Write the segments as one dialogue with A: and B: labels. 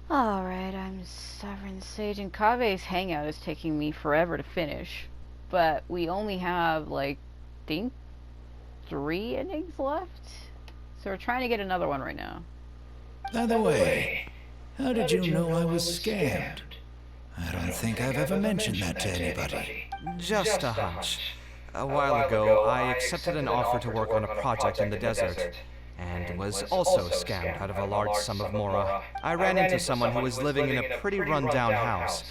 A: Alright, I'm Sovereign Sage, and Kave's Hangout is taking me forever to finish. But we only have, think 3 innings left? So we're trying to get another one right now.
B: By the way, how did you know I was scammed? I don't think I've ever mentioned that to anybody.
C: Just a hunch. A while ago, I accepted an offer to work on a project in the desert, and was also scammed out of a large sum of mora. I ran into someone who was living in a pretty run-down house.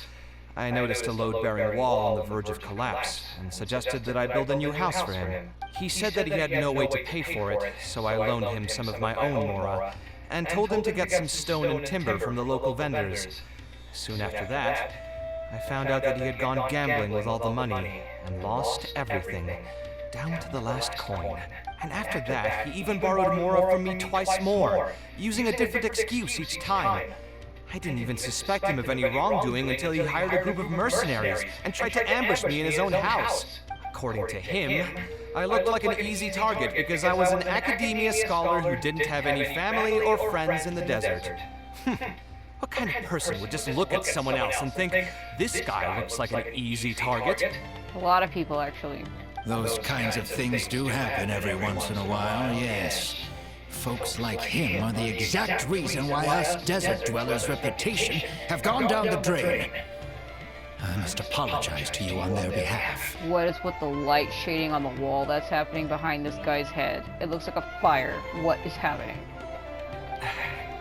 C: I noticed a load-bearing wall on the verge of collapse, and suggested that I build a new house for him. He said that he had no way to pay for it, so I loaned him some of my own mora, and told him to get some stone and timber from the local vendors. Soon after that, I found out that he had gone gambling with all the money, and lost everything, down to the last coin. And after that, he even borrowed mora from me twice more, using a different excuse each time. I didn't even suspect him of any wrongdoing until he hired a group of mercenaries and tried to ambush me in his own house. According to him, I looked like an easy target because I was an academia scholar who didn't have any family or friends in the desert. What kind of person would just look at someone else and think, this guy looks like an easy target?
A: A lot of people, actually.
B: Those kinds of things do happen every once in a while, yes. Folks like him are the exact reason why us desert dwellers' reputation have gone down the drain. I must apologize to you on their behalf.
A: What is with the light shading on the wall that's happening behind this guy's head? It looks like a fire. What is happening?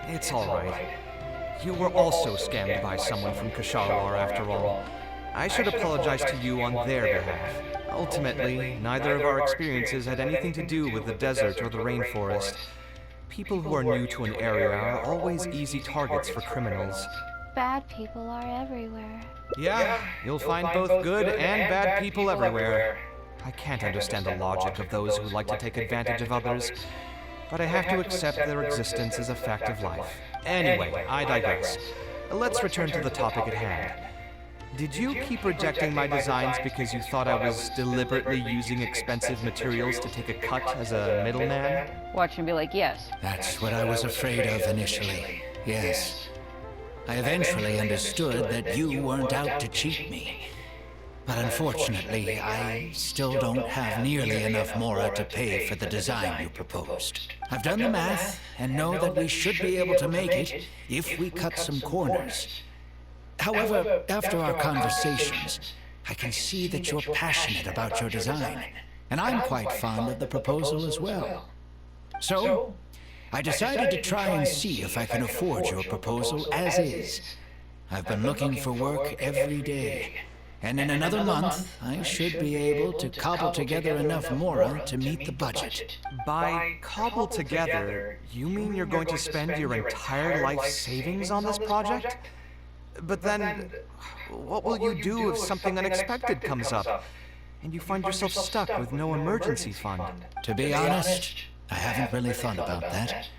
C: It's alright. You were also scammed by someone from Kasharwar after all. I should apologize to you on their behalf. Ultimately, neither of our experiences had anything to do with the desert or the rainforest. People who are new to an area are always easy targets for criminals.
A: Bad people are everywhere.
C: Yeah, you'll find both good and bad people everywhere. I can't understand the logic of those who like to take advantage of others, but I have to accept their existence as a fact of life. Anyway, I digress. Let's return to the topic at hand. Did you keep rejecting my designs because you thought I was deliberately using expensive materials to take a cut as a middleman?
A: Watch him be like, yes.
B: That's what I was afraid of initially, yes. I eventually understood that you weren't out to cheat me. But unfortunately, I still don't have nearly enough mora to pay for the design you proposed. I've done the math and know that we should be able to make it if we cut some corners. However, after our conversations, I can see that you're passionate about your design, and I'm quite fond of the proposal as well. So, I decided to try and see if I can afford your proposal as is. I've been looking for work every day, and in another month, I should be able to cobble together enough mora to meet the budget.
C: By cobble together, you mean you're going to spend your entire life savings on this project? But then, what will you do if something unexpected comes up, and you find yourself stuck with no emergency fund?
B: To be honest, I haven't really thought about that.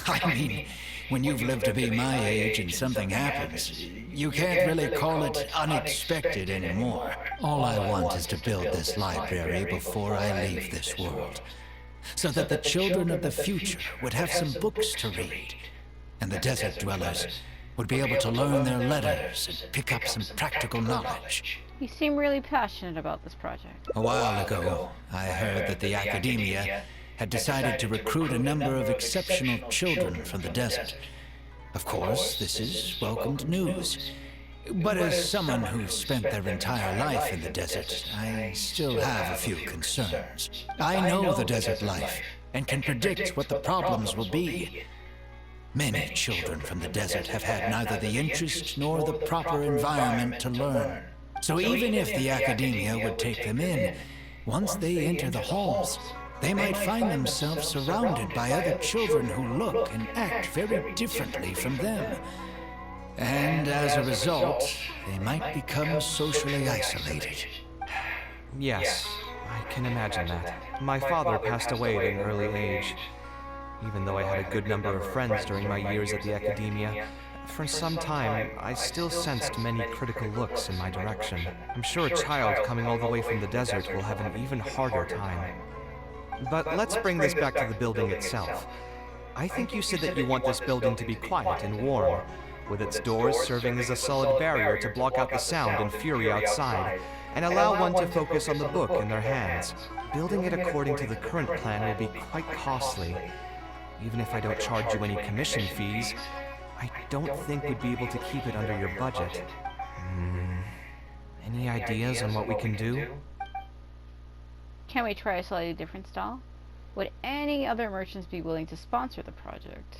B: I mean, when you've lived to be my age and something happens, you can't really call it unexpected anymore. All I want is to build this library before I leave this world, so that the children of the future would have some books to read, and the desert dwellers would be able to learn their letters and pick up some practical knowledge.
A: You seem really passionate about this project.
B: A while ago, I heard that the academia had decided to recruit a number of exceptional children from the desert. Of course, this is welcomed news. But as someone who's spent their entire life in the desert, I still have a few concerns. I know the desert life and can predict what the problems will be. Many children from the desert have had neither the interest nor the proper environment to learn. So even if the academia would take them in, once they enter the halls, they might find themselves surrounded by other children who look and act very differently from them. And as a result, they might become socially isolated.
C: Yes, I can imagine that. My father passed away at an early age. Even though I had a good number of friends during my years at the academia, for some time, I still sensed many critical looks in my direction. I'm sure a child coming all the way from the desert will have an even harder time. But let's bring this back to the building itself. I think you said that you want this building to be quiet and warm. with its doors serving as a solid barrier to block out the sound and fury outside, and allow one to focus on the book in their hands. Building it according to the current plan will be quite costly. Even if I don't charge you any commission fees, I don't think we'd be able to keep it under your budget. Any ideas on what we can do?
A: Can we try a slightly different style? Would any other merchants be willing to sponsor the project?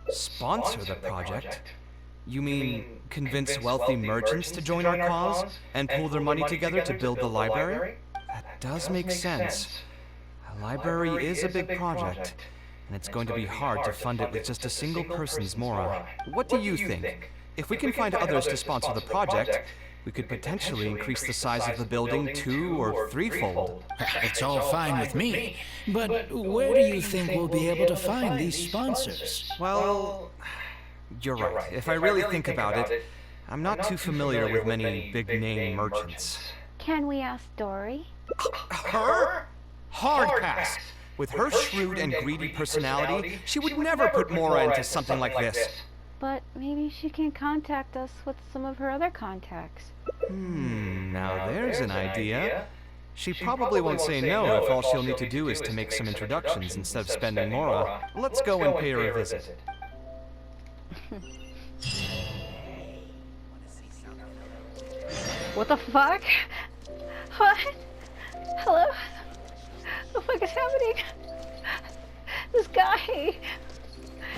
C: Sponsor the project? You mean convince wealthy merchants to join our cause and pool their money together to build the library? That does make sense. A library is a big project, and it's going to be hard to fund it with just a single person's Mora. What do you think? If we can find others to sponsor the project, we could potentially increase the size of the building 2- or 3-fold.
B: It's all fine with me, but where do you think we'll be able to find these sponsors?
C: Well, you're right. If I really think about it, I'm not too familiar with many big-name merchants.
A: Can we ask Dory?
C: Her? Hard pass. With her shrewd and greedy personality, she would never put Mora into something like this.
A: But maybe she can contact us with some of her other contacts.
C: Now there's an idea. She probably won't say no if all she'll need to do is to make some introductions instead of spending Mora. Let's go and pay her a visit.
A: What the fuck? What? Hello? What the fuck is happening? This guy.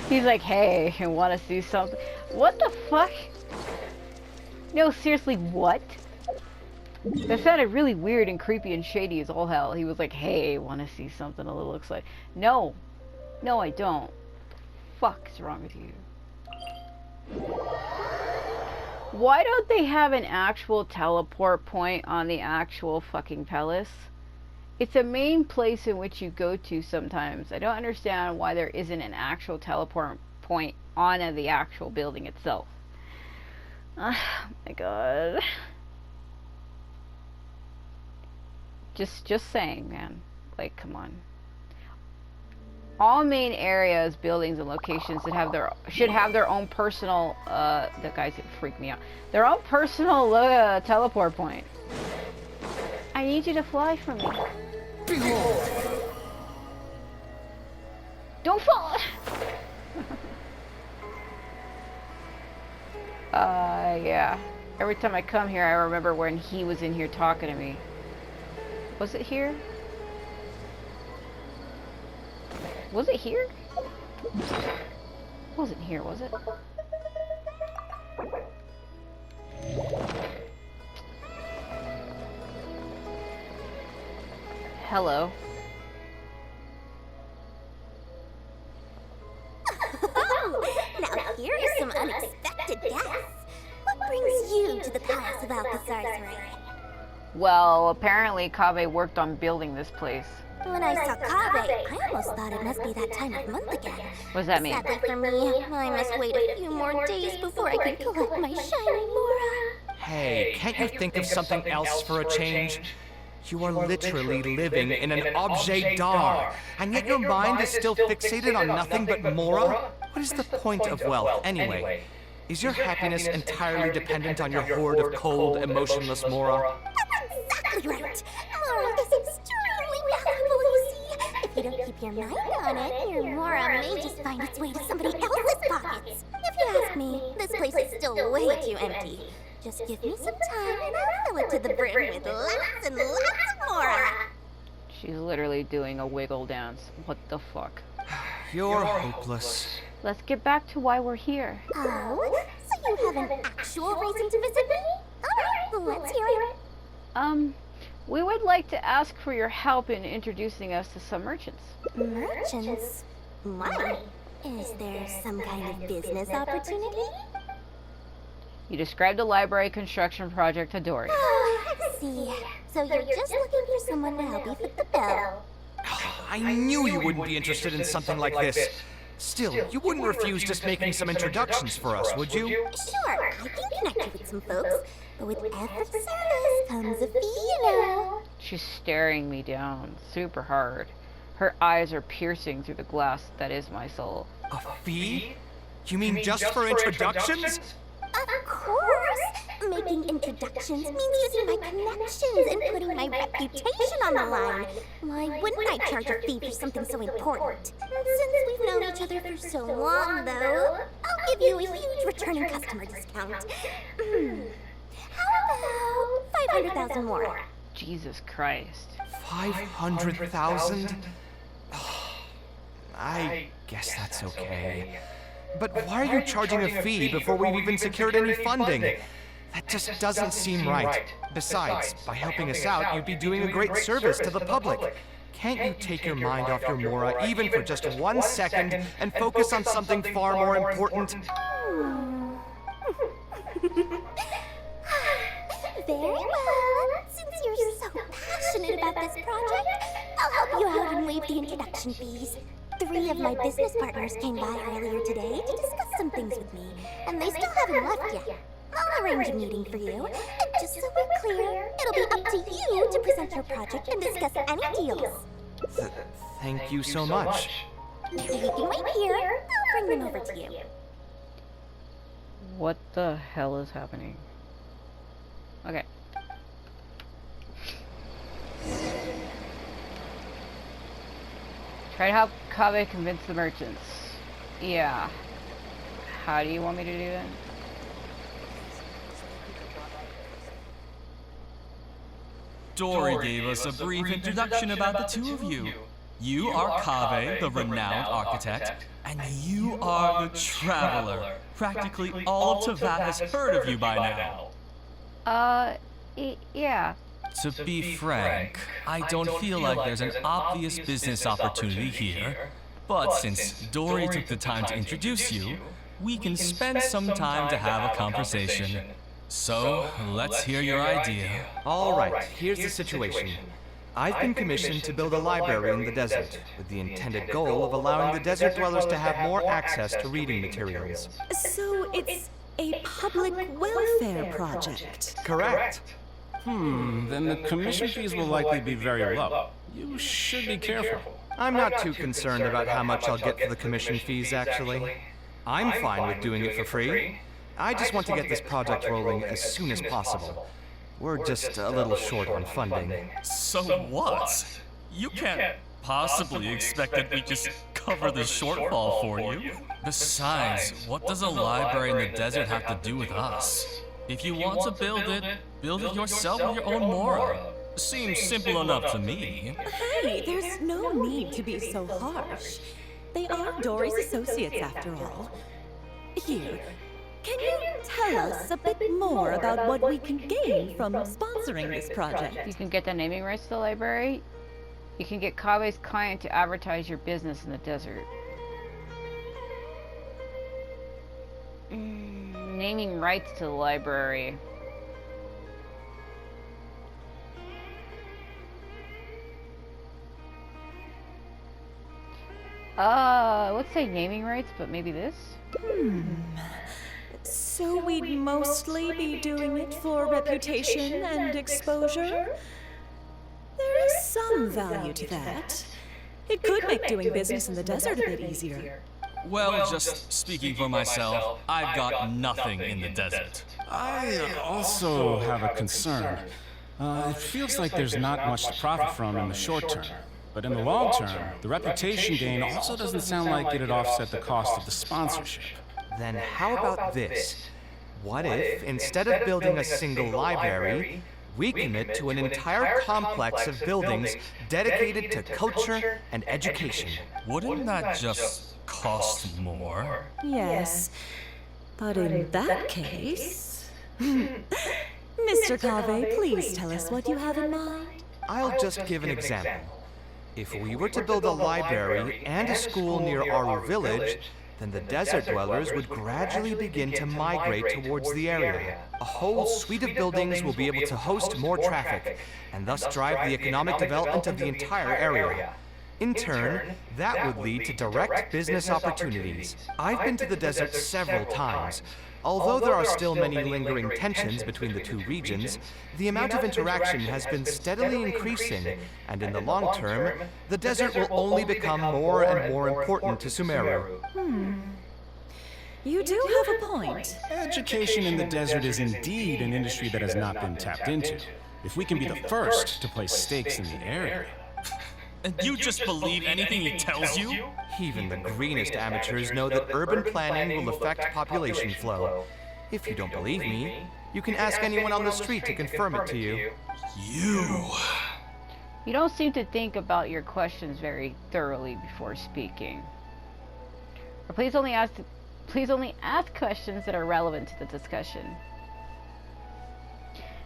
A: He's like, hey, I want to see something. What the fuck? No, seriously, what? That sounded really weird and creepy and shady as all hell. He was like, hey, want to see something a little exciting. No. No, I don't. Fuck's wrong with you? Why don't they have an actual teleport point on the actual fucking palace? It's a main place in which you go to sometimes. I don't understand why there isn't an actual teleport point on the actual building itself. Oh my god. Just saying, man. Like, come on. All main areas, buildings, and locations should have their own personal, that guy's gonna freak me out. Their own personal teleport point. I need you to fly for me. Don't fall! Yeah. Every time I come here, I remember when he was in here talking to me. Was it here? Was it here? It wasn't here, was it? Hello.
D: Now here are some unexpected guests. What brings you to the Palace of Alcazar's?
A: Well, apparently Kaveh worked on building this place.
D: When I saw Kaveh, I almost thought it must be that time of month again.
A: What does that mean?
D: Sadly for me, I must wait a few more days before I can collect my shiny Mora.
C: Hey, can't you think of something else for a change? You are literally living in an objet d'art, and yet your mind is still fixated on nothing but Mora? What is the point of wealth, anyway? Is your happiness entirely dependent on your hoard of cold, emotionless Mora?
D: That's exactly right. Mora is extremely valuable, you see. If you don't keep your mind on it, your Mora may just find its way to somebody else's pockets. If you ask me, this place is still way too empty. Just give me some time and I'll fill it to the brim with lots and lots of Mora.
A: She's literally doing a wiggle dance. What the fuck?
C: You're hopeless.
A: Let's get back to why we're here.
D: Oh? So you have an actual reason to visit me? Alright, let's hear it.
A: We would like to ask for your help in introducing us to some merchants.
D: Merchants? Why? Is there some kind of business opportunity?
A: You described the library construction project to Dory.
D: Oh, I see. So you're just looking for someone to help you fit the bill.
C: I knew you wouldn't be interested in something like this. Still, you wouldn't refuse just making some introductions for us, would you?
D: Sure, I can connect you with some folks, but with every service comes a fee, you know.
A: She's staring me down super hard. Her eyes are piercing through the glass that is my soul.
C: A fee? You mean just for introductions?
D: Of course! Making introductions means using my connections and putting my reputation on the line. Why wouldn't I charge a fee for something so important? Since we've known each other for so long, though, I'll give you a huge returning customer discount. How about 500,000 more?
A: Jesus Christ.
C: 500,000? I guess that's okay. But why are you charging a fee before we've even secured any funding? That just doesn't seem right. Besides, by helping us out, you'd be doing a great service to the public. Can't you take your mind off your Mora even for just 1 second and focus on something far more important?
D: Very well. Since you're so passionate about this project, I'll help you out and waive the introduction fees. 3 of my business partners came by earlier today to discuss some things with me, and they still haven't left yet. I'll arrange a meeting for you, and just so we're clear, it'll be up to you to present your project and discuss any deals.
C: Thank you so much.
D: You can wait here. I'll bring them over to you.
A: What the hell is happening? Okay. Try to help Kaveh convince the merchants. Yeah. How do you want me to do that?
E: Dory gave us a brief introduction about the two of you. You are Kaveh, the renowned architect, and you are the traveler. Practically all of Teyvat has heard of you by now.
A: Yeah.
E: To be frank, I don't feel like there's an obvious business opportunity here, but since Dory took the time to introduce you, we can spend some time to have a conversation. So, let's hear your idea.
C: All right, here's the situation. I've been commissioned to build a library in the desert, with the intended goal of allowing the desert dwellers to have more access to reading materials.
F: So it's a public welfare project.
C: Correct.
G: Then the commission fees will likely be very low. You should be careful.
C: I'm not too concerned about how much I'll get for the commission fees, actually. I'm fine with doing it for free. I just want to get this project rolling as soon as possible. We're just a little short on funding.
E: So what? You can't possibly expect that we just cover the shortfall for you. Besides, what does a library in the desert have to do with us? If you want to build it yourself with your own Mora. Seems simple enough to me.
F: Hey, there's no need to be so harsh. They are Dory's associates after all. Here, can you tell us a bit more about what we can gain from sponsoring this project?
A: You can get the naming rights to the library. You can get Kaveh's client to advertise your business in the desert. Naming rights to the library. Let's say naming rights, but maybe this?
F: So we'd mostly be doing it for reputation and exposure? There is some value to that. It could make doing business in the desert a bit easier.
E: Well, just speaking for myself, I've got nothing in the desert.
G: I also have a concern. It feels like there's not much to profit from in the short term. But in the long term, the reputation gain also doesn't sound like it'd offset the cost of the sponsorship.
C: Then how about this? What if, instead of building a single library, we commit to an entire complex of buildings dedicated to culture and education?
E: Wouldn't that just cost more?
F: Yes, but in that case... Mr. Kaveh, please tell us what you have in mind.
C: I'll just give an example. If we were to build a library and a school near Aru village, then the desert dwellers would gradually begin to migrate towards the area. A whole suite of buildings will be able to host more traffic, and thus drive the economic development of the entire area. In turn, that would lead to direct business opportunities. I've been to the desert several times. Although there are still many lingering tensions between the two regions, the amount of interaction has been steadily increasing, and in the long term, the desert will only become more and more important to Sumeru.
F: You do have a point.
G: Education in the desert is indeed an industry that has not been tapped into. If we can be the first to place stakes in the area.
E: And you just believe anything he tells you?
C: Even the greenest amateurs know that urban planning will affect population flow. If you don't believe me, you can ask anyone on the street to confirm it to you.
A: You don't seem to think about your questions very thoroughly before speaking. Or please only ask questions that are relevant to the discussion.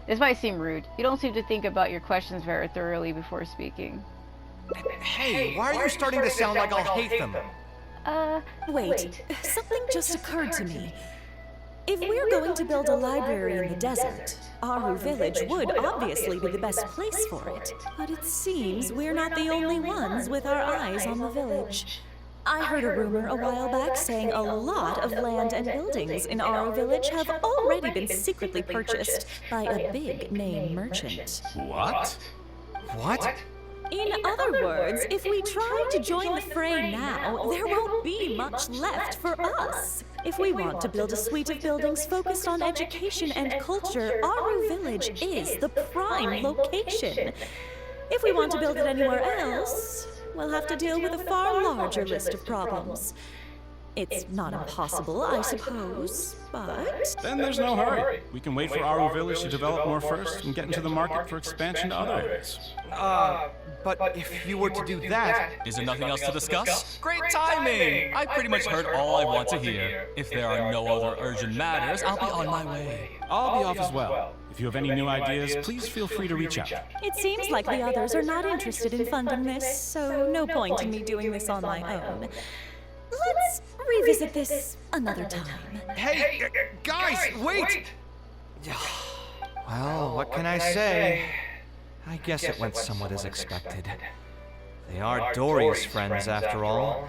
A: This might seem rude. You don't seem to think about your questions very thoroughly before speaking.
C: Hey, why are you starting to sound like I'll hate them?
F: Wait, something just occurred to me. If we're going to build a library in the desert, Aru Village would obviously be the best place for it. But it seems we're not the only ones with our eyes on the village. I heard a rumor a while back saying a lot of land and buildings in Aru Village have already been secretly purchased by a big-name merchant.
G: What?
C: What?
F: In other words, if we try to join the fray now, there won't be much left for us. If we want to build a suite of buildings focused on education and culture, Aru Village is the prime location. If we want to build it anywhere else, we'll have to deal with a far larger list of problems. It's not impossible, I suppose, but...
G: Then there's no hurry. We can wait for Aru Village to develop more first and get into the market for expansion to other areas.
C: But if you were to do that...
E: Is there nothing else to discuss? Great timing! I pretty much heard all I want to hear. If there are no other urgent matters, I'll be on my way.
G: I'll be off as well. If you have any new ideas, please feel free to reach out.
F: It seems like the others are not interested in funding this, so no point in me doing this on my own. Let's revisit this another time.
C: Hey, guys, wait! Well, what can I say? I guess it went somewhat as expected. They are Dory's friends, after all.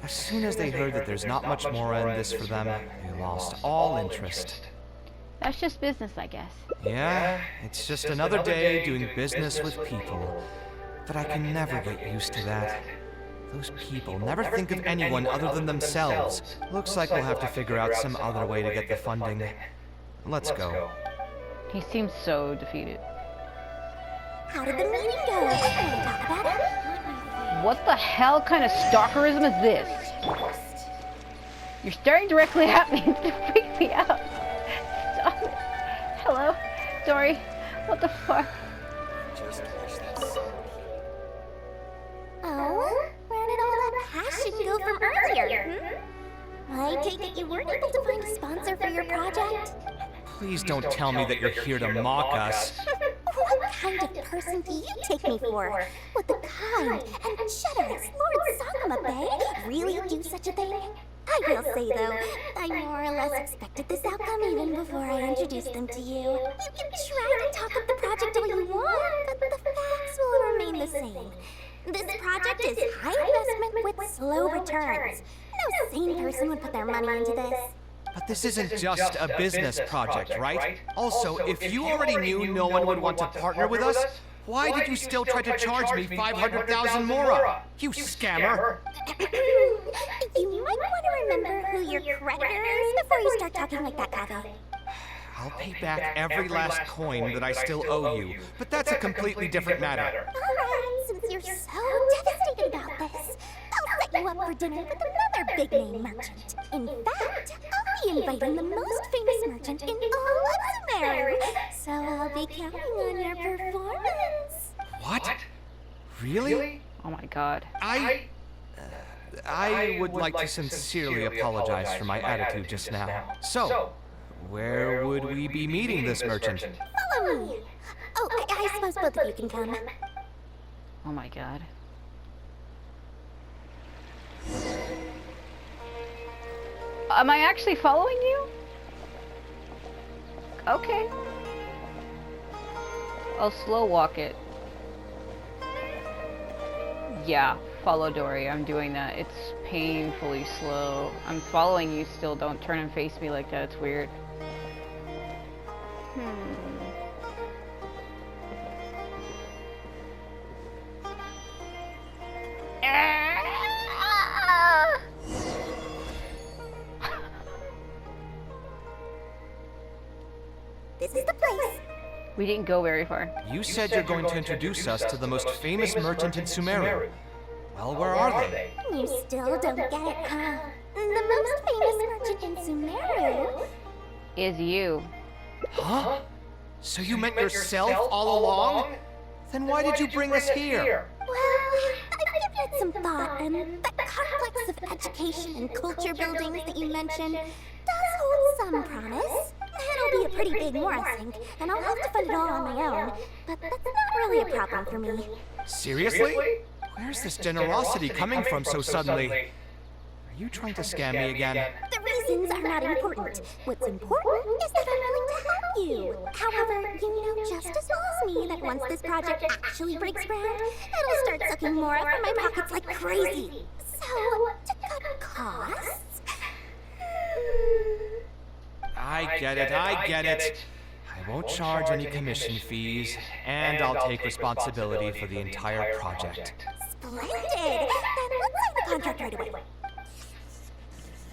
C: As soon as they heard that there's not much more in this for them, they lost all interest.
A: That's just business, I guess.
C: Yeah, it's just another day doing business with people. But I can never get used to that. Those people never think of anyone other than themselves. Looks like we'll have to figure out some other way to get the funding. Let's go.
A: He seems so defeated.
D: How did the meeting go? Want to talk about it?
A: What the hell kind of stalkerism is this? You're staring directly at me to freak me out. Stop it. Hello? Dory? What the fuck?
D: Oh? Where did all that passion go from earlier? I take it you weren't able to find a sponsor for your project?
C: Please don't tell me that you're here to mock us.
D: What kind of person do you take me for? Would the kind and generous Lord Sakuma Bay really do such a thing? I will say, though, I more or less expected this outcome even before I introduced them to you. You can try to talk up the project all you want, but the facts will remain the same. This project is high investment with slow returns. No sane person would put their money into this.
C: But this isn't just a business project, right? Also, if you already knew no one would want to partner with us, why did you still try to charge me 500,000 mora? You scammer!
D: You might want to remember who your creditor is before you start talking like that, Kaveh.
C: I'll pay back every last coin that I still owe you, but that's a completely different matter.
D: Alright, since you're so devastated about this, I'll set you up for dinner with another big-name merchant. In fact, I'll be inviting the most famous merchant in all of Sumeru, so I'll be counting on your performance.
C: What? Really?
A: Oh my god.
C: I would like to sincerely apologize for my attitude just now. So, where would we be meeting this merchant?
D: Follow me. Oh, I suppose both of you can come.
A: Oh my god. Am I actually following you? Okay. I'll slow walk it. Yeah, follow Dory. I'm doing that. It's painfully slow. I'm following you still. Don't turn and face me like that. It's weird.
D: This is the place.
A: We didn't go very far.
C: You said you're going to introduce us to the most famous merchant in Sumeru. Well, where are they?
D: You still don't get it, huh? The most famous merchant in Sumeru.
A: Is you.
C: Huh? So you met yourself all along? Then why did you bring us here?
D: Well, I've given it some thought, and that complex of education and culture buildings that you mentioned does hold some promise. It'll be a pretty big war, I think, and I'll have to fund it all on my own, but that's not really a problem for me.
C: Seriously? Where's this generosity coming from so suddenly? Are you trying to scam me again?
D: The reasons are not important. What's important is that I'm willing to help you. However, you know just as well as me that once this project actually breaks ground, it'll start sucking more from my pockets like crazy. So, to cut costs...
C: I get it. I won't charge any commission fees, and I'll take responsibility for the entire project.
D: Splendid! Then let's sign the contract right away.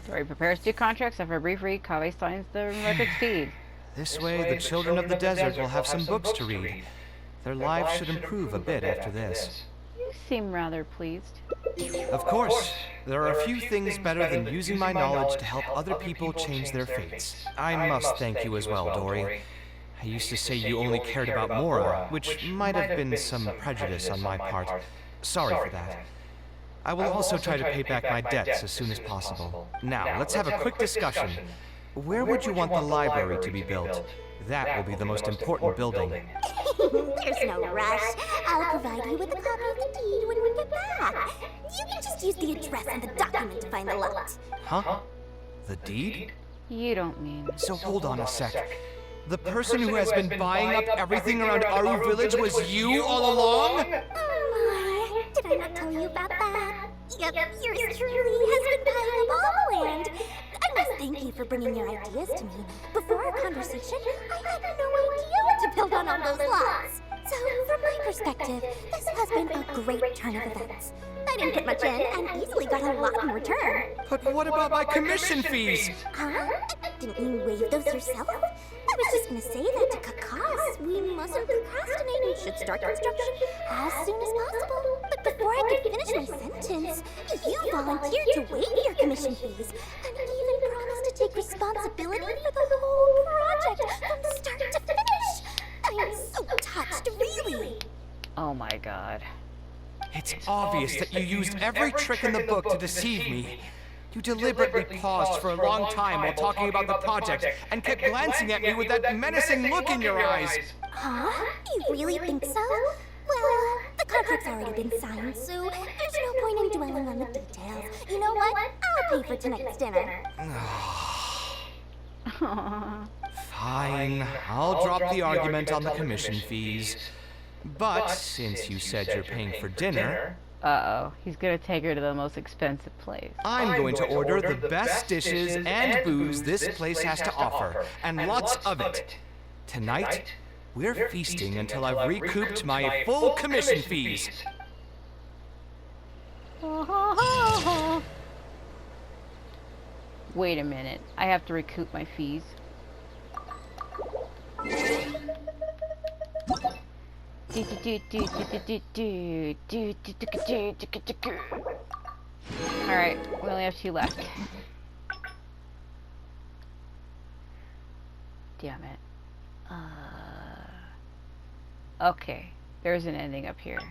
A: Dory prepares to do contracts. After a brief read, Kaveh signs the record speed.
C: This way, the children of the desert will have some books to read. Their lives should improve a bit after this.
A: You seem rather pleased.
C: Of course, there are a few things better than using my knowledge to help other people change their fates. I must thank you as well, Dory. I used to say you only cared about Mora, which might have been some prejudice on my part. Sorry for that. I will also try to pay back my debts as soon as possible. Now, let's have a quick discussion. Where would you want the library to be built? That will be the most important building.
D: There's no rush. I'll provide you with a copy of the deed when we get back. You can just use the address on the document to find the lot.
C: Huh? The deed?
A: You don't mean...
C: So hold on a sec. The person who has been buying up everything around Aru Village was you all along?
D: Oh, did I not tell you about that? Yep, yours truly has been buying up all the land. I must thank you for bringing your ideas to me. Before our conversation, I had no idea what to build on all those lots. So, from my perspective, this has been a great turn of events. I didn't put much in and easily got a lot in return.
C: But what about my commission fees?
D: Huh? Didn't you waive those yourself? I was just gonna say that to cut costs, we mustn't procrastinate and should start construction as soon as possible. But before I could finish my sentence, you volunteered to waive your commission fees and even promised to take responsibility for the whole project from start to finish. I am so touched, really.
A: Oh my god.
C: It's obvious that you used every trick in the book to deceive me. You deliberately paused for a long time while talking about the project and kept glancing at me with that menacing look in your eyes.
D: Huh? You really think so? Well, the contract's already been signed, so there's no point in dwelling on the details. You know what? I'll pay for tonight's dinner.
C: Fine, I'll drop the argument on the commission fees. But since you said you're paying for dinner...
A: Uh-oh. He's gonna take her to the most expensive place.
C: I'm going to order the best dishes and booze this place has to offer, and lots of it. Tonight, we're feasting until I've recouped my full commission fees.
A: Wait a minute. I have to recoup my fees. Alright, we only have 2 left. Damn it. Okay, there's an ending up here.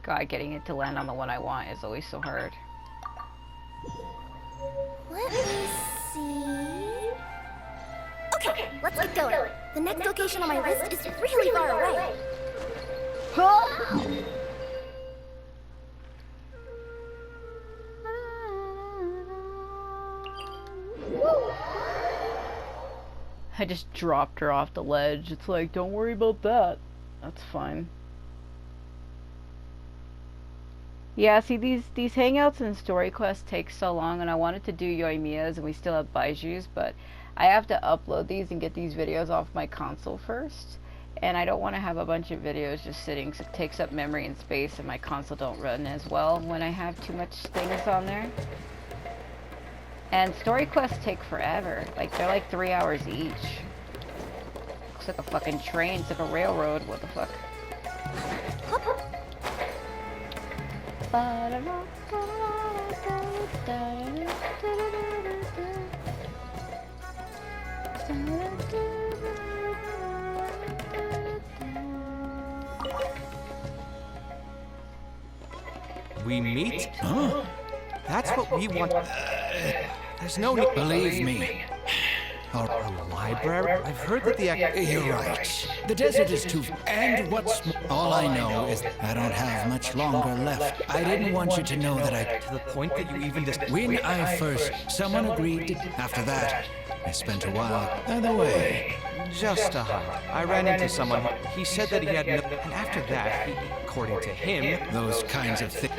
A: God, getting it to land on the one I want is always so hard.
D: Let me see... Okay, let's get going. The next location on my list is really far away.
A: I just dropped her off the ledge. It's like, don't worry about that. That's fine. Yeah, see, these hangouts and story quests take so long, and I wanted to do Yoimiya's, and we still have Baiju's, but I have to upload these and get these videos off my console first, and I don't want to have a bunch of videos just sitting, so it takes up memory and space, and my console don't run as well when I have too much things on there. And story quests take forever. Like, they're like 3 hours each. Looks like a fucking train. It's like a railroad. What the fuck?
C: We meet? Huh? That's what we want. There's no need.
B: Believe me.
C: A library? I've heard that the
B: You're right. The desert is too... And what's... All I know is I don't have much longer left. I didn't want you to know that I...
C: To the point that you even just...
B: When I first... Someone agreed to... After that, I spent a while either way.
C: Just a hunt. I ran into someone. He said that he had no... And after that, according to him...
B: Those kinds of things...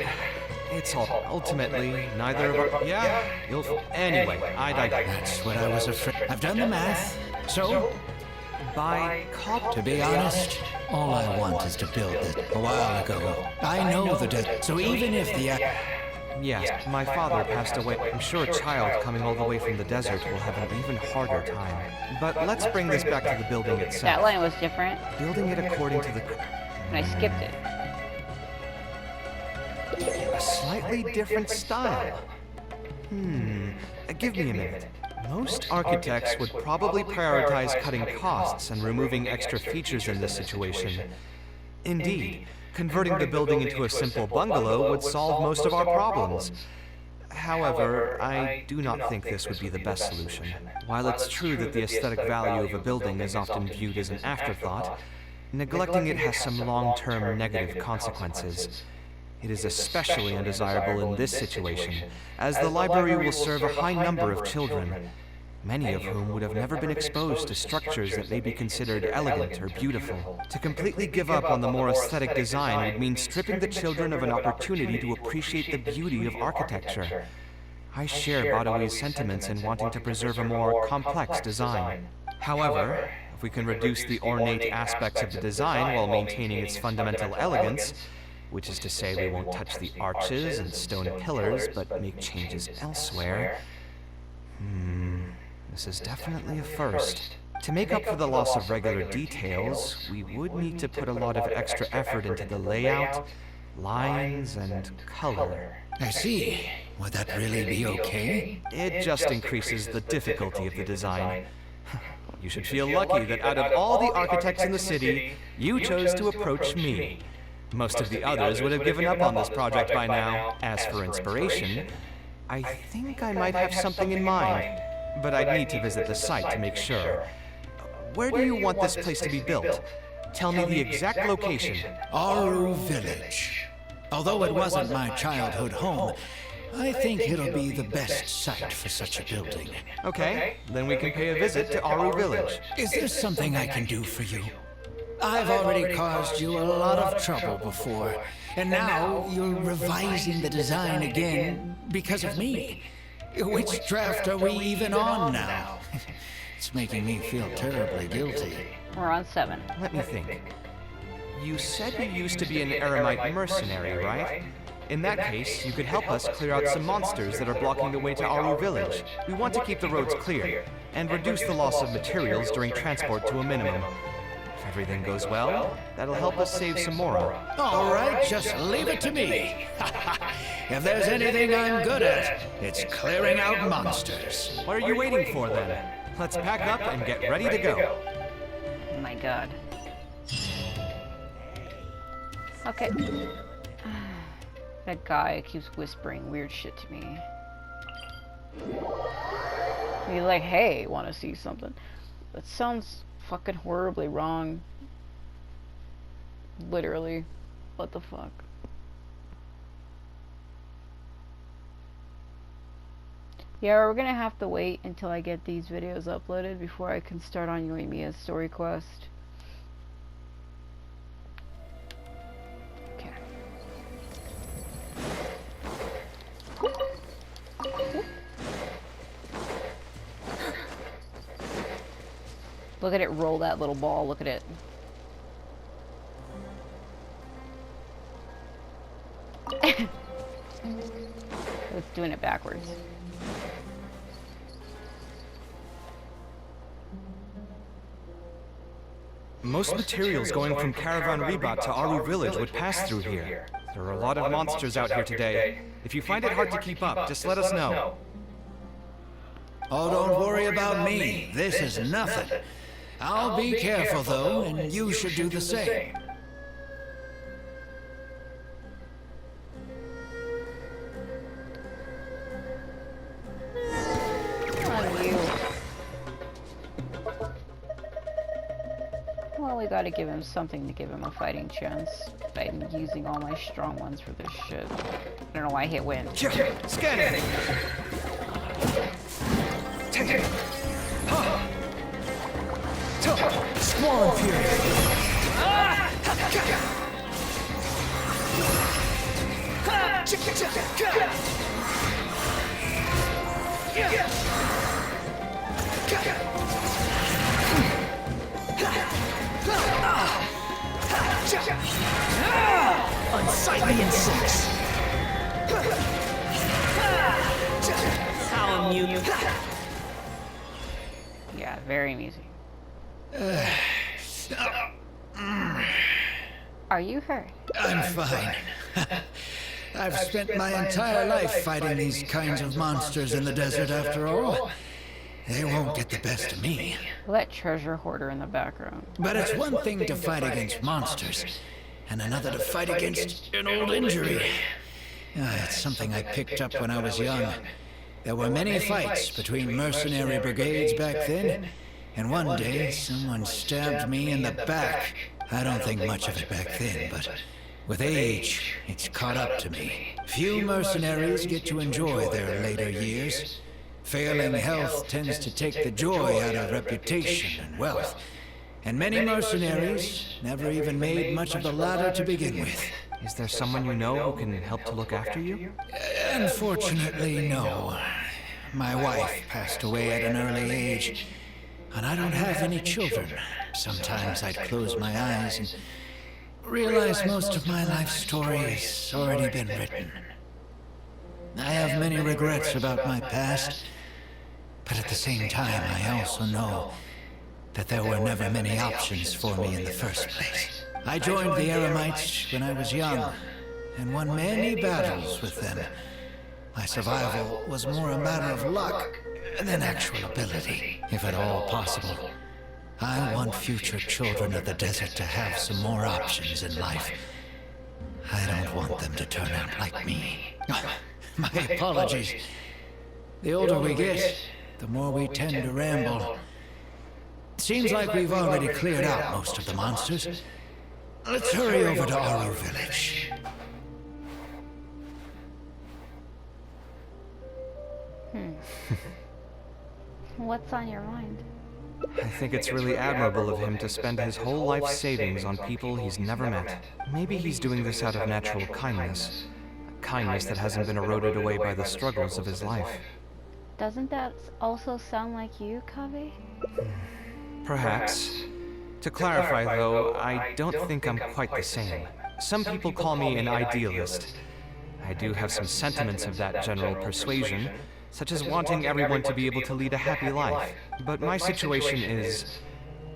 C: It's all... Ultimately, neither of our... Yeah, you'll... Anyway, I digress.
B: That's what I was afraid... I've done the math. So...
C: By cop...
B: To be honest, all I want is to build it. A while ago, I know the desert. So even if the...
C: Yes, my father passed away. I'm sure a child coming all the way from the desert will have an even harder time. But let's bring this back to the building itself.
A: That line was different.
C: Building it according to the...
A: And I skipped it.
C: A slightly different style. Give me a minute. Most architects would probably prioritize cutting costs and removing extra features in this situation. Indeed, converting the building into a simple bungalow would solve most of our problems. However, I do not think this would be the best solution. While it's true that the aesthetic value of a building is often viewed as an afterthought, neglecting it has some long-term negative consequences. It is especially undesirable in this situation, as the library will serve a high number of children, many of whom would have never been exposed to structures that may be considered elegant or beautiful. To completely give up on the more aesthetic design would mean stripping the children of an opportunity to appreciate the beauty of architecture. I share Badawi's sentiments in wanting to preserve a more complex design. However, if we can reduce the ornate aspects of the design while maintaining its fundamental elegance, which is to say we won't touch the arches and stone pillars, but make changes elsewhere. This is definitely a first. To make up for the loss of regular details, we would need to put a lot of extra effort into the layout, lines, and color.
B: I see. Would that really be okay?
C: It just increases the difficulty of the design. You should feel lucky that out of all the architects in the city, you chose to approach me. Most of the others would have given up on this project by now. As for inspiration, I think I might have something in mind, but I'd need to visit the site to make sure. Where do you want this place to be built? Tell me the exact location.
B: Aru Village. Although it wasn't my childhood home, I think it'll be the best site for such a building.
C: Okay, then we can pay a visit to Aru Village.
B: Is there something I can do for you? I've already caused you a lot of trouble before, and now you're revising the design again because of me. Which draft are we even on now? It's making me feel terribly guilty.
A: We're on 7.
C: Let me think. You said you used to be an Eremite mercenary, right? In that case, you could help us clear out some monsters that are blocking the way to Aru Village. We want to keep the roads clear, and reduce the loss of materials during transport to a minimum. If everything goes well, that'll help us save some Mora.
B: All right, just leave it to me. If there's anything I'm good at, it's clearing out monsters.
C: What are you waiting for, then? Let's pack up and get ready to go.
A: Oh my god. Okay. That guy keeps whispering weird shit to me. He's like, hey, wanna see something? That sounds fucking horribly wrong. Literally. What the fuck? Yeah, we're gonna have to wait until I get these videos uploaded before I can start on Yoimiya's story quest. Okay. Look at it roll that little ball, look at it. It's doing it backwards.
C: Most materials going from Caravan Ribat to Aru Village would pass through here. There are a lot of monsters out here today. If you find it hard to keep up, just let us know.
B: Oh, don't worry about me. This is nothing. I'll be careful, though, and you should do the same.
A: Well, we gotta give him something to give him a fighting chance. I'm using all my strong ones for this shit. I don't know why I hit win.
C: Scanning!
B: Swarm Fury!
H: Unsightly insects! How amusing!
A: Yeah, very amusing. Are you hurt?
B: I'm fine. I've spent my entire life fighting these kinds of monsters in the desert, after all. They won't get the best of me.
A: That treasure hoarder in the background.
B: But it's one thing to fight against monsters, and another to fight against an old injury. It's something I picked up when I was young. There were many fights between mercenary brigades back then, and one day someone stabbed me in the back. I don't think much of it back then, but with age, it's caught up to me. Few mercenaries get to enjoy their later years. Failing health tends to take the joy out of reputation and wealth, and many mercenaries never even made much of the latter to begin with.
C: Is there someone you know who can help to look after you?
B: Unfortunately, no. My wife passed away at an early age, and I don't have any children. Sometimes I'd close my eyes and realize most of my life story has already been written. I have many regrets about my past, but at the same time, I also know that there were never many options for me in the first place. I joined the Eremites when I was young, and won many battles with them. My survival was more a matter of luck than actual ability, if at all possible. I want future children of the desert to have some more options in life. I don't want them to turn out like me. My apologies. The older we get, the more we tend to ramble. Seems like we've already cleared out most of the monsters. Let's hurry over to Aru Village.
A: What's on your mind?
C: I think it's really admirable of him to spend his whole life savings on people he's never met. Maybe he's doing this out of natural kindness. A kindness that hasn't been eroded away by the struggles of his life.
A: Doesn't that also sound like you, Kaveh?
C: Perhaps. To clarify, though, I don't think I'm quite the same. Some people call me an idealist. I do have some sentiments of that general persuasion, such as wanting everyone to be able to lead a happy life. But my situation is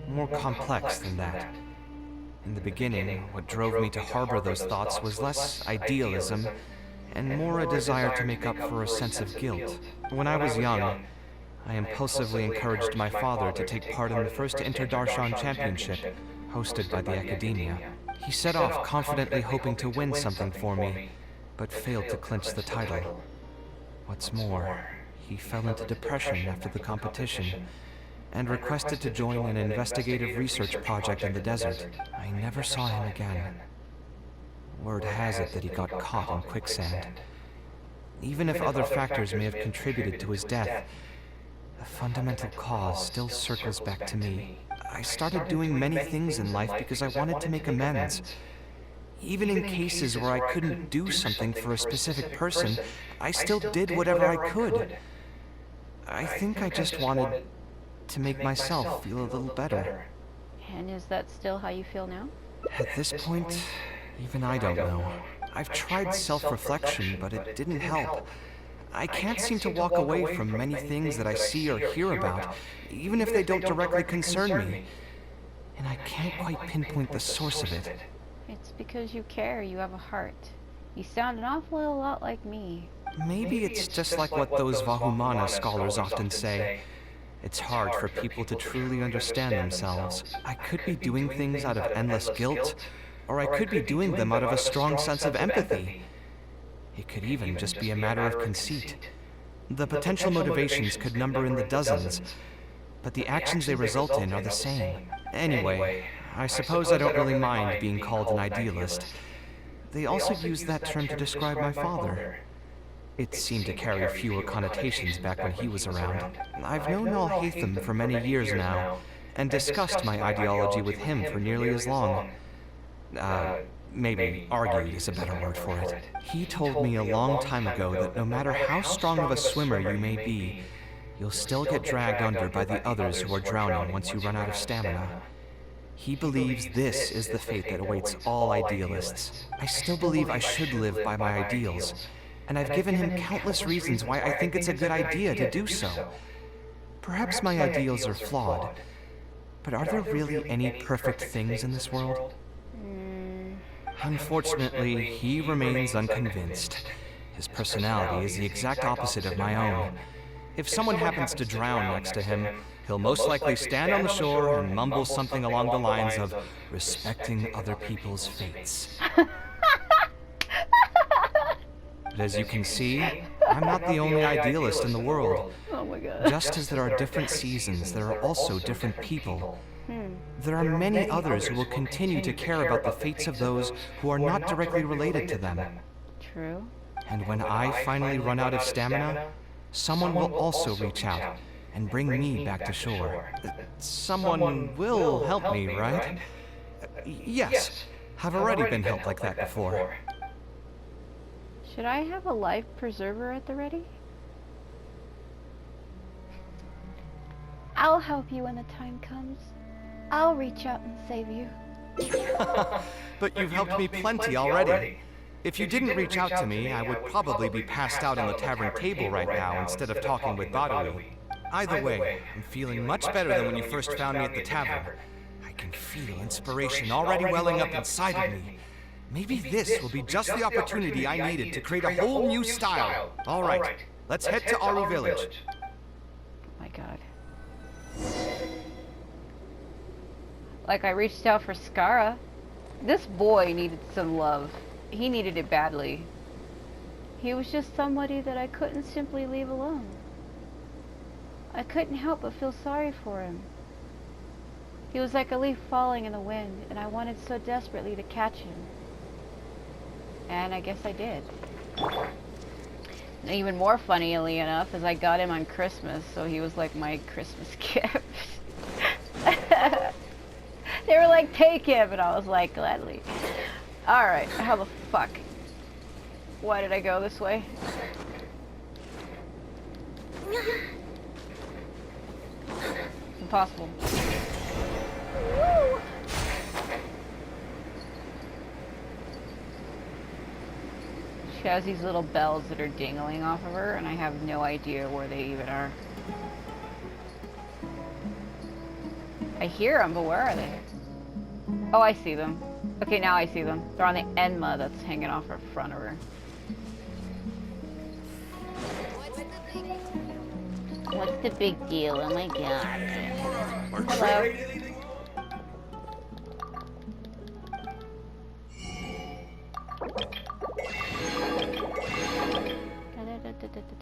C: more complex than that. In the beginning, what drove me to harbor those thoughts was less idealism and more a desire to make up for a sense of guilt. When I was young, I impulsively encouraged my father to take part in the first Inter-Darshan Championship, hosted by the Academia. He set off confidently hoping to win something for me, but failed to clinch the title. What's more, he fell into depression after the competition, and requested to join an investigative research project in the desert. I never saw him again. Word has it that he got caught in quicksand. Even if other factors may have contributed to his death, the fundamental cause still circles back to me. I started doing many things in life because I wanted to make amends. Even in cases where I couldn't do something for a specific person, I still did whatever I could. I think I just wanted to make myself feel a little better.
A: And is that still how you feel now?
C: At this point, even I don't know. I've tried self-reflection, but it didn't help. I can't seem to walk away from many things that I see or hear about, even if they don't directly concern me. And I can't quite pinpoint the source of it.
A: It's because you care, you have a heart. You sound an awful lot like me.
C: Maybe it's just like what those Vahumana scholars often say. It's hard for people to truly understand themselves. I could be doing things out of endless guilt, or I could be doing them out of a strong sense of empathy. It could even just be a matter of conceit. The potential motivations could number in the dozens, but the actions they result in are the same. Anyway, I suppose I don't really mind being called an idealist. They also use that term to describe my father. It seemed to carry fewer connotations back when he was around. I've known Al-Haytham for many years now, and discussed my ideology with him for nearly as long. Maybe argued is a better word for it. He told me a long time ago that no matter how strong of a swimmer you may be, you'll still get dragged under by the others who are drowning once you run out of stamina. He believes this is the fate that awaits all idealists. I still believe I should live by my ideals, and I've given him countless reasons why I think it's a good idea to do so. Perhaps my ideals are flawed, but are there really any perfect things in this world? Unfortunately, he remains unconvinced. His personality is the exact opposite of my own. If someone happens to drown next to him, he'll most likely stand on the shore and mumble something along the lines of respecting other people's fates. But as you can see, I'm not the only idealist in the world.
A: Oh my god.
C: Just as there are different seasons, there are also different people. There are many others who will continue to care about the fates of those who are not directly related to them.
A: True.
C: And when I finally run out of stamina, someone will also reach out and bring me back to shore. Someone will help me, right? Yes, I've already been helped like that before.
A: Should I have a life preserver at the ready? I'll help you when the time comes. I'll reach out and save you.
C: But you've helped me plenty already. If you didn't reach out to me, I would probably be passed out on the tavern table right now instead of talking with Badawi. Either way, I'm feeling much better than when you first found me at the tavern. I can feel inspiration already welling up inside of me. Maybe this will be just the opportunity I needed to create a whole new style. All right, let's head to Aru Village.
A: Oh my god. Like, I reached out for Skara. This boy needed some love. He needed it badly. He was just somebody that I couldn't simply leave alone. I couldn't help but feel sorry for him. He was like a leaf falling in the wind, and I wanted so desperately to catch him. And I guess I did. And even more funnily enough is I got him on Christmas, so he was like my Christmas gift. They were like, take him, and I was like, gladly. Alright, how the fuck? Why did I go this way? It's impossible. Woo! She has these little bells that are dingling off of her, and I have no idea where they even are. I hear them, but where are they? Oh, I see them. Okay, now I see them. They're on the Enma that's hanging off her front of her. What's the big deal? Oh my god. Hello.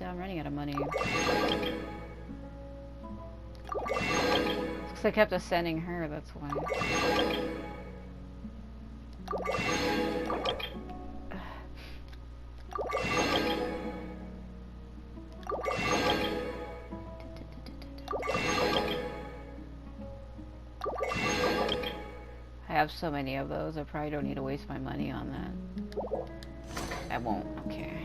A: I'm running out of money. Looks like I kept ascending her, that's why. I have so many of those, I probably don't need to waste my money on that. I won't, okay.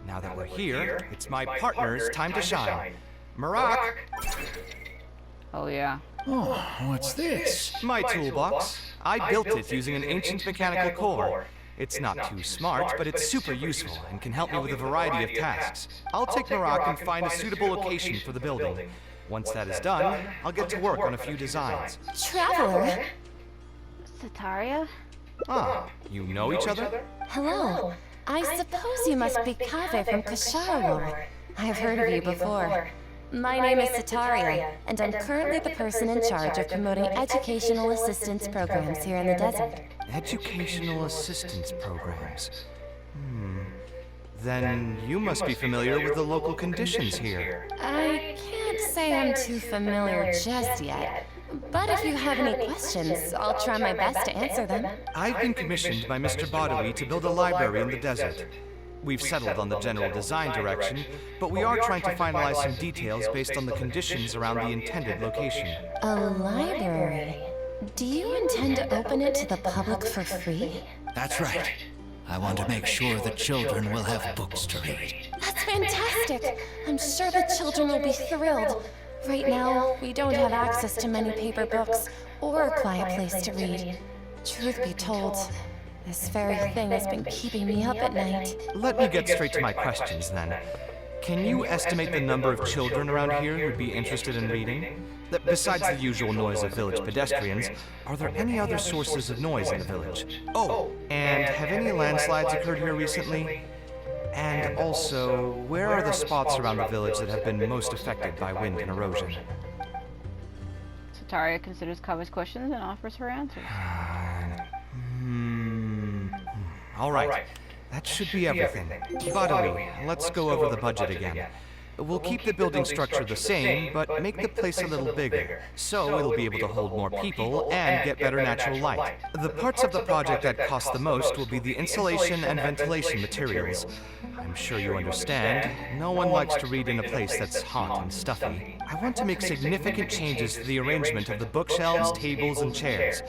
C: Now that we're here, it's my partner's time to shine. Marak!
A: Oh yeah.
B: Oh, what's this?
C: My toolbox. I built it using an ancient mechanical core. It's not too smart, but it's super useful and can help me with a variety of tasks. I'll take Marak and find a suitable location for the building. Once that is done, I'll get to work on a few designs.
D: Traveler?
A: Sataria?
C: Ah, you know each other?
I: Hello. I suppose you must be Kaveh from Kasharawar. I've heard of you before. My name is Sataria, and I'm currently the person in charge of promoting educational assistance programs here in the desert.
C: Educational assistance programs. Then you must be familiar with the local conditions here.
I: I can't say I'm too familiar just yet, but if you have any questions, I'll try my best to answer them.
C: I've been commissioned by Mr. Badawi to build a library in the desert. We've settled on the general design direction, but we are trying to finalize some details based on the conditions around the intended location.
I: A library? Do you intend to open it to the public for free?
B: That's right. I want to make sure the children will have books to read.
I: That's fantastic! I'm sure the children will be thrilled. Right now, we don't have access to many paper books or a quiet place to read. Truth be told, this very thing has been keeping me up at night.
C: Let me get straight to my questions then. Can you estimate the number of children around here who'd be interested in reading? Besides the usual noise of village pedestrians, are there any other sources of noise in the village? Oh, and have any landslides occurred here recently? And also, where are the spots around the village that have been most affected by wind and erosion?
A: Sataria considers Kaveh's questions and offers her answers.
C: All right. That should be everything. Badawi, let's go over the budget again. We'll keep the building structure the same, but make the place a little bigger, so it'll be able to hold more people and get better natural light. The parts of the project that cost the most will be the insulation and ventilation materials. I'm sure you understand, no one likes to read in a place that's hot and stuffy. I want to make significant changes to the arrangement of the bookshelves, tables, and chairs.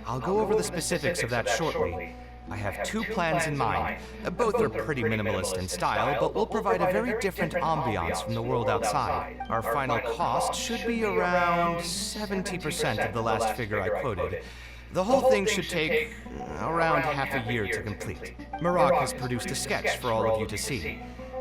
C: I'll go over the specifics of that shortly. I have two plans in mind. Both are pretty minimalist in style, but will provide a very different ambiance from the world outside. Our final cost should be around 70% of the last figure I quoted. The whole thing should take around half a year to complete. Marak has produced a sketch for all of you to see.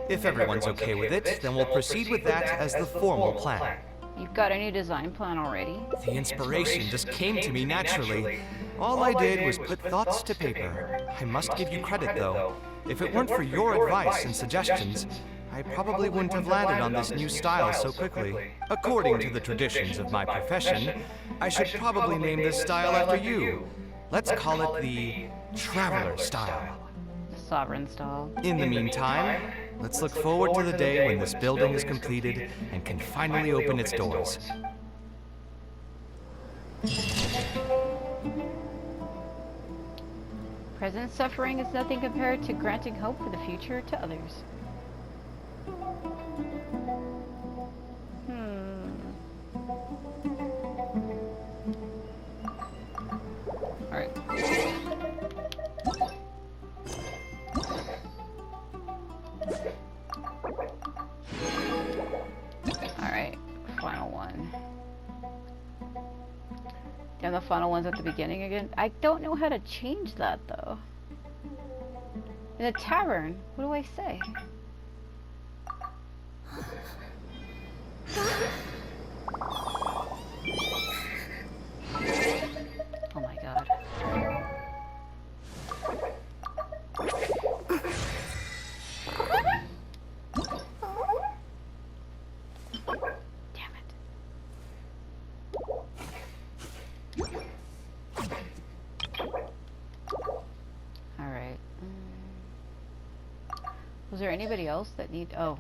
C: If everyone's okay with it, then we'll proceed with that as the formal plan.
A: You've got a new design plan already?
C: The inspiration just came to me naturally. All I did was put thoughts to paper. I must give you credit, though. If it weren't for your advice and suggestions, I probably wouldn't have landed on this new style so quickly. According to the traditions of my profession, I should probably name this style after you. Let's call it the Traveler style.
A: Sovereign style.
C: In the meantime, let's look forward to the day when this building is completed and can finally open its doors.
A: Present suffering is nothing compared to granting hope for the future to others. Alright. Alright, final one. Damn, the final one's at the beginning again. I don't know how to change that though. In the tavern, what do I say? Oh my god. Damn it. Was there anybody else that need... Oh.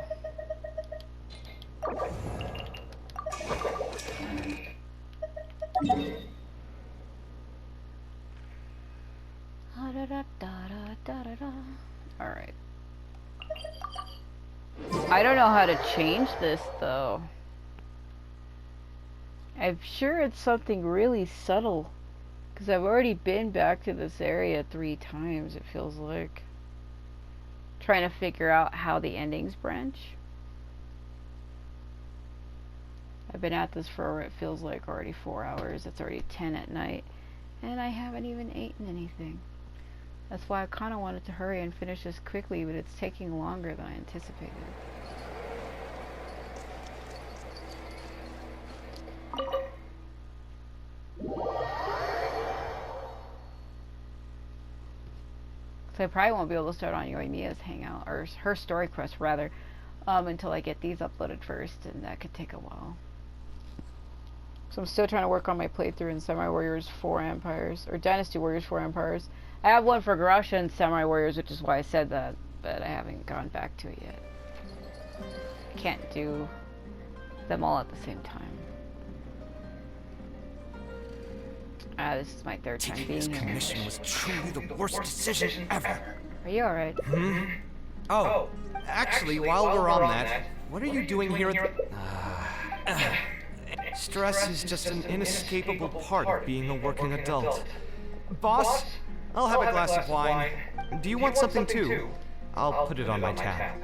A: Alright. I don't know how to change this, though. I'm sure it's something really subtle. Because I've already been back to this area 3 times, it feels like. Trying to figure out how the endings branch. I've been at this for, it feels like, already 4 hours. It's already 10 at night. And I haven't even eaten anything. That's why I kind of wanted to hurry and finish this quickly, but it's taking longer than I anticipated. So I probably won't be able to start on Yoimiya's Hangout, or her story quest rather, until I get these uploaded first, and that could take a while. So I'm still trying to work on my playthrough in Samurai Warriors 4 Empires, or Dynasty Warriors 4 Empires. I have one for Garasha and Samurai Warriors, which is why I said that, but I haven't gone back to it yet. Can't do them all at the same time. This is my 3rd time being
C: This
A: here.
C: commission was truly the worst decision ever.
A: Are you alright?
C: Hmm? Oh, actually, while we're on that, what are you doing here at the... Stress is just an inescapable part of being a working adult. Boss, I'll have a glass of wine. Do you want something too? I'll put it on my tab.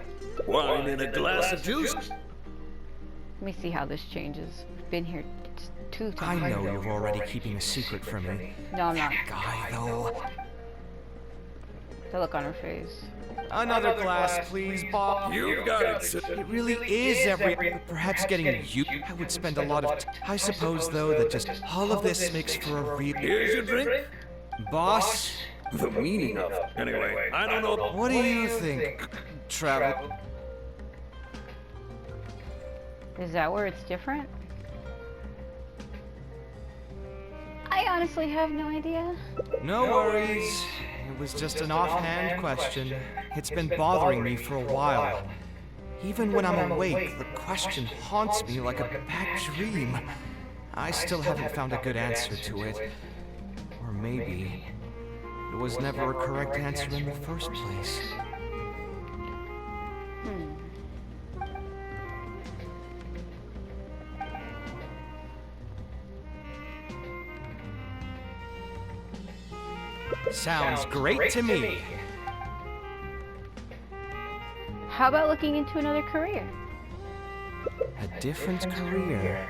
H: Wine in a glass of juice?
A: Let me see how this changes. I've been here 2 times.
C: I know you're already keeping a secret from me.
A: No, I'm not.
C: Guy, though.
A: The look on her face.
C: Another glass, please, Bob.
H: You've got it, sir.
C: It really is perhaps getting you. I would spend a lot of I suppose, though, that just all of this makes for a real...
H: Here's your drink.
C: Boss?
H: The meaning of it. Anyway, I don't know.
C: What do you think, Travel?
A: Is that where it's different? I honestly have no idea.
C: No worries. It was just an offhand question. It's been bothering me for a while. Even when I'm awake, the question haunts me like a bad dream. I still haven't found a good answer to it. Or maybe it was never a correct answer in the first place. Sounds great to me.
A: How about looking into another career?
C: A different career.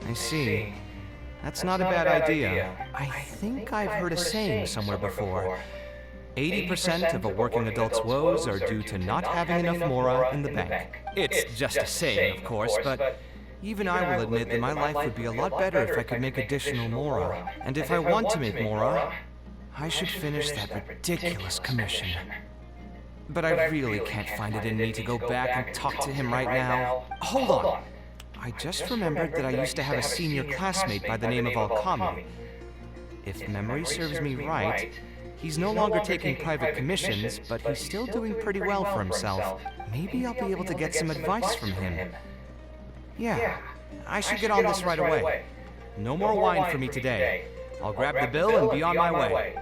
C: I see. That's not a bad idea. I think I've heard a saying somewhere before. 80% of a working adult's woes are due to not having enough mora in the bank. It's just a saying, of course, but even I will admit that my life would be a lot better if I could make additional mora. And if I want to make mora, I should finish that ridiculous commission. But I really can't find it in me to go back and talk to him right now. Hold on. I just remembered that I used to have a senior classmate by the name of Alkami. If memory serves me right, he's no longer taking private commissions, but he's still doing pretty well for himself. Maybe I'll be able to get some advice from him. Yeah, I should get on this right away. No more wine for me today. I'll grab the bill and be on my way.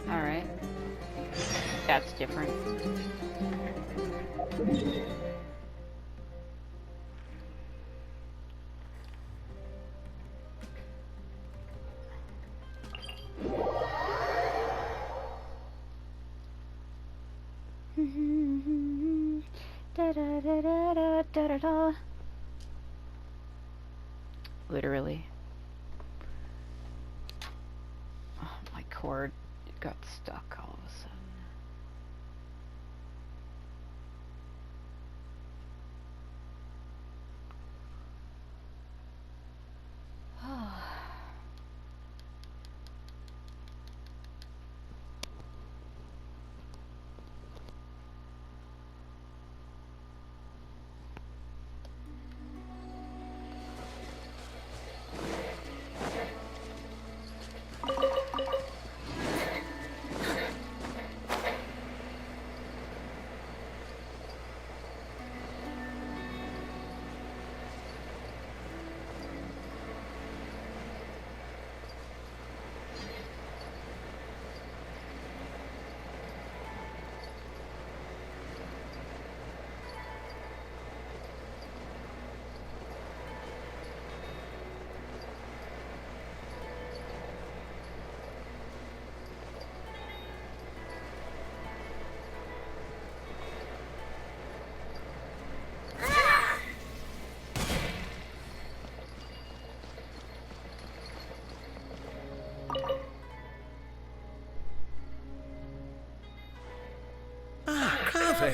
A: Alright. That's different. Da da da da da da da da. Literally. Oh, my cord got stuck all of a sudden.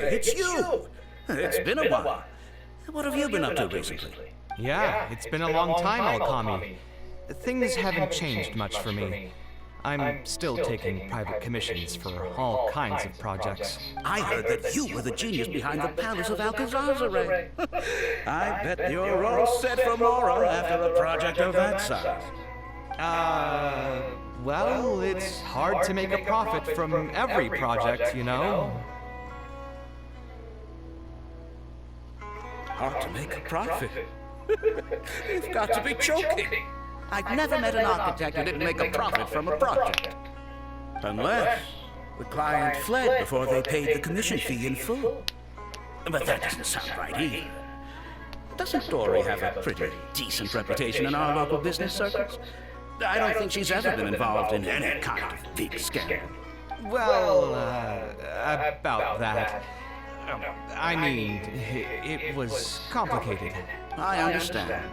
H: Kaveh, it's you! It's been a while. What have you been up to recently?
C: Yeah, it's been a long time, Alkami. Things haven't changed much for me. I'm still taking private commissions for all kinds of projects.
H: I heard that you were the genius behind the Palace of Alcazar. I bet you're all set for Mora after a project of that size.
C: Well, it's hard to make a profit from every project, you know?
H: Hard to make a profit? You've got to be joking. I've never met an architect who didn't make a profit from a project. Unless the client fled before they paid the commission fee in full. But that doesn't sound right either. Doesn't Dory have a pretty decent reputation in our local business circles? I don't think she's ever been involved in any kind of big scandal.
C: Well, about that. I mean, it was complicated.
H: I understand.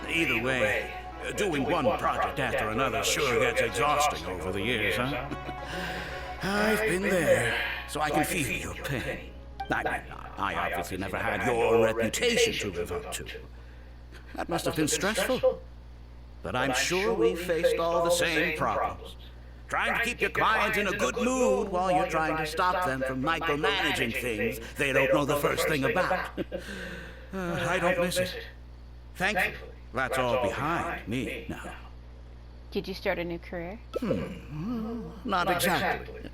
H: Either way, doing one project after another sure gets exhausting over the years, huh? I've been there, so I can feel your pain. I obviously never had your reputation to live up to. That must have been stressful. But I'm sure we faced all the same problems. Trying to keep your clients in a good mood while you're trying to stop them from micromanaging things they don't know the first thing about. I don't miss it. Thankfully, that's all behind me now.
A: Did you start a new career?
H: Not exactly.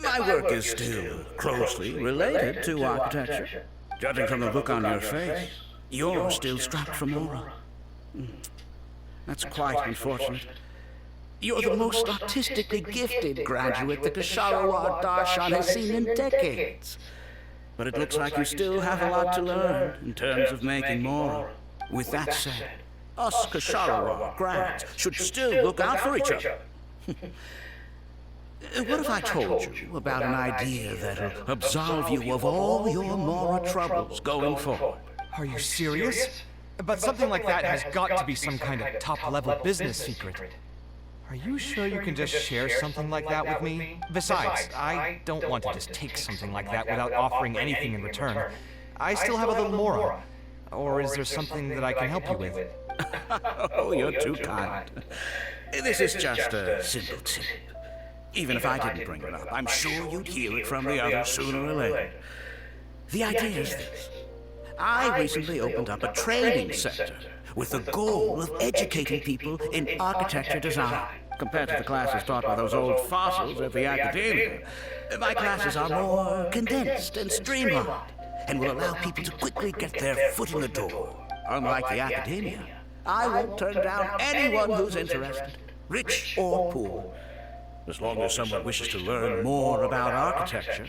H: My work is still closely related to architecture. Judging from the look on your face, you're still strapped for Mora. That's quite unfortunate. You're the most artistically gifted graduate the Kasharawa Darshan has seen in decades. But it looks like you still have a lot to learn in terms of making Mora. With that said, us Kasharawa grads should still look out for each other. What if I told you about an idea that'll absolve you of all your Mora troubles going forward?
C: Are you serious? But something like that has got to be some kind of top-level business secret. Are you sure you can just share something like that with me? Besides, I don't want to just take something like that without offering anything in return. I still have a little Mora. Or is there something that I can help you with?
H: Oh, you're too kind. This is just a simple tip. Even if I didn't bring it up, I'm sure you'd hear it from the others sooner or later. The idea is this. I recently opened up a training center with the goal of educating people in architecture design. Compared to the classes taught by those old fossils at the academia, my classes are more condensed and streamlined and will allow people to quickly get their foot in the door. Unlike the academia, I won't turn down anyone who's interested, rich or poor. As long as someone wishes to learn more about architecture,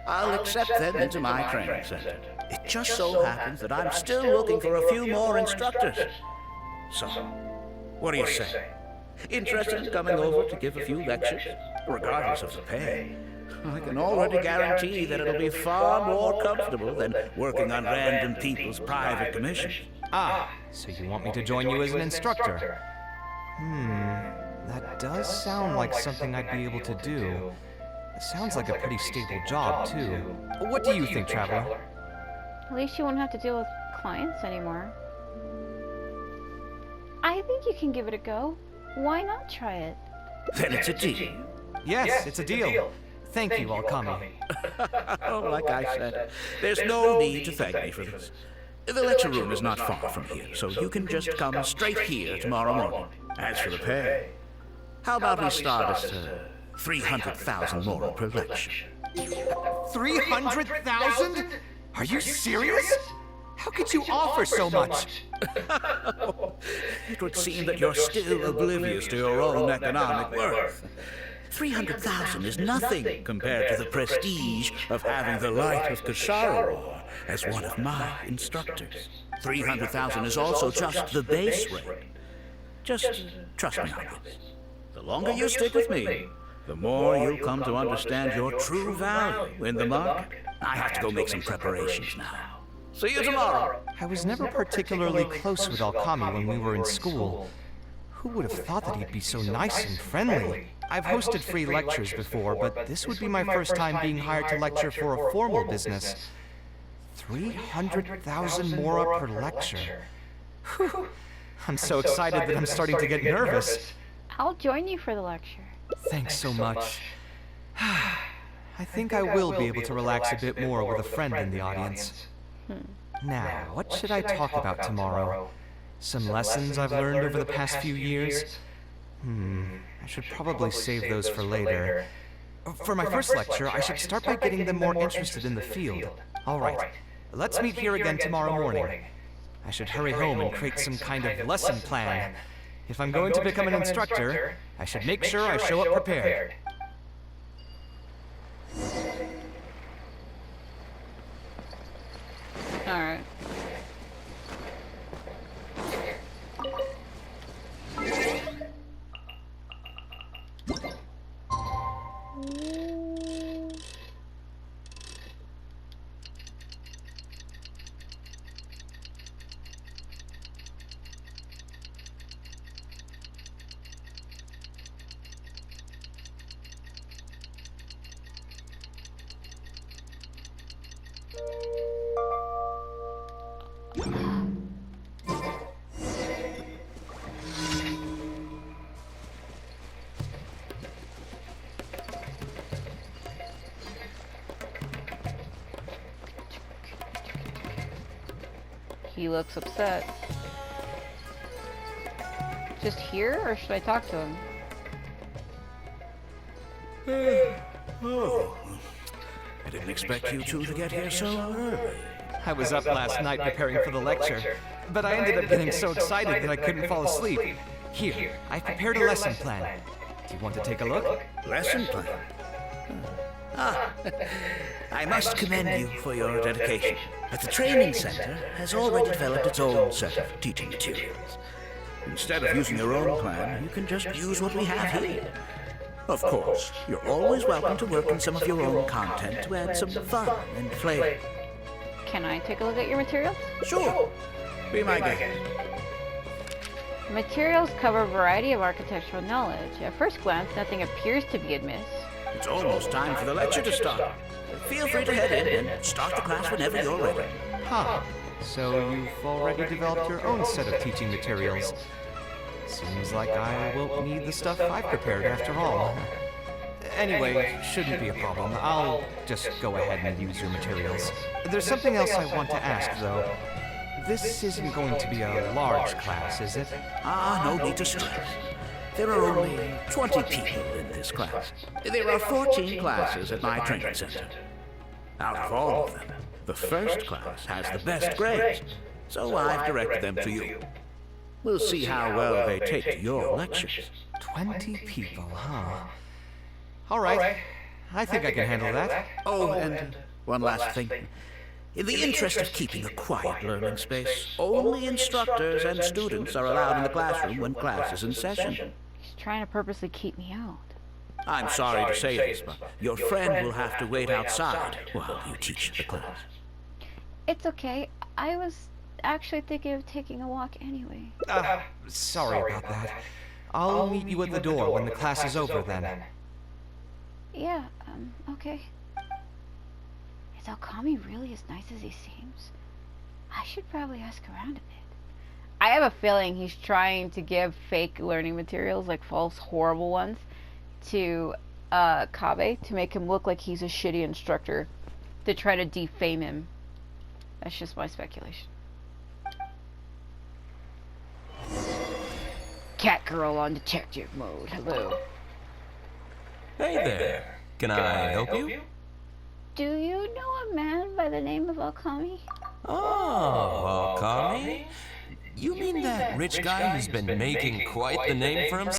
H: I'll accept them into my training center. It just so happens that I'm still looking for a few more instructors. So, what do you say? Interested in coming over to give a few lectures, regardless of the pay? I can already guarantee that it'll be far more comfortable than working on random people's private commissions.
C: Ah, so you want me to join you as an instructor? That does sound like something I'd be able to do. It sounds like a pretty stable job, too. What do you think, Traveler?
A: At least you won't have to deal with clients anymore. I think you can give it a go. Why not try it?
H: Then it's a deal.
C: Yes, it's a deal. Thank you, Alkami.
H: Oh, like I said, there's no need to thank me for this. The lecture room is not far from here, so you can just come straight here tomorrow morning. As for the pay, how about we start at 300,000 more per lecture?
C: 300,000? Are you serious? How could you offer so much?
H: It would seem that you're still oblivious to your own economic worth. 300,000 is nothing compared to the prestige of having the light of Kasharawa as one of my instructors. 300,000 is also just the base rate. Just trust me on this. The longer you stick with me, the more you'll come to understand your true value in the market. I have to go make some preparations now. See you tomorrow.
C: I was never particularly close with Alkami when we were in school. Who would have thought that he'd be so nice and friendly? I've hosted free lectures before, but this would be my first time being hired to lecture for a formal business. 300,000 mora per lecture. Whew. I'm so excited that I'm starting to get nervous.
A: I'll join you for the lecture.
C: Thanks so much. I think I will be able to relax a bit more with a friend in the audience. Now, what should I talk about tomorrow? Some lessons I've learned over the past few years? I should probably save those for later. For my first lecture, I should start by getting them more interested in the field. All right, let's meet here again tomorrow morning. I should hurry home and create some kind of lesson plan. If I'm going to become an instructor, I should make sure I show up prepared.
A: Alright. He looks upset. Just here, or should I talk to him?
H: Oh, I didn't expect you two to get here so early.
C: I was up last night preparing for the lecture, but I ended up getting so excited that I couldn't fall asleep. Here, I've prepared a lesson plan. Do you want to take a look?
H: Lesson plan? I must commend you for your dedication. But the training center has already developed its own set of teaching materials. Instead of using your own plan, you can just use what we have here. Of course, you're always welcome to work on some of your own content to add some fun and flavor.
A: Can I take a look at your materials?
H: Sure. Be my guest.
A: Materials cover a variety of architectural knowledge. At first glance, nothing appears to be amiss.
H: It's almost time for the lecture to start. Feel free to head in and start the class whenever you're ready.
C: Huh. So you've already developed your own set of teaching materials. Seems like I won't need the stuff I've prepared after all. Anyway, shouldn't be a problem. I'll just go ahead and use your materials. There's something else I want to ask, though. This isn't going to be a large class, is it?
H: No need to stress. There are only 20 people in this class. There are 14 classes at my training center. Out of all of them, the first class has the best grades, so I've directed them to you. We'll see how well they take to your lectures.
C: 20 people, huh? All right. I think I can handle that.
H: Oh, and one last thing. In the interest of keeping a quiet learning space, only instructors and students are allowed in the classroom when class is in session.
A: He's trying to purposely keep me out.
H: I'm sorry to say this, but your friend will have to wait outside while you teach the class.
A: It's okay. I was actually thinking of taking a walk anyway.
C: Sorry about that. I'll meet you at the door when the class is over then.
A: Yeah, okay. Is Alkami really as nice as he seems? I should probably ask around a bit. I have a feeling he's trying to give fake learning materials, like false, horrible ones, to Kaveh to make him look like he's a shitty instructor, to try to defame him. That's just my speculation. Cat girl on detective mode. Hello.
J: Hey there. Can I help you?
A: Do you know a man by the name of Alkami?
J: Oh, Alkami? You mean that rich guy who's been making quite the name for himself?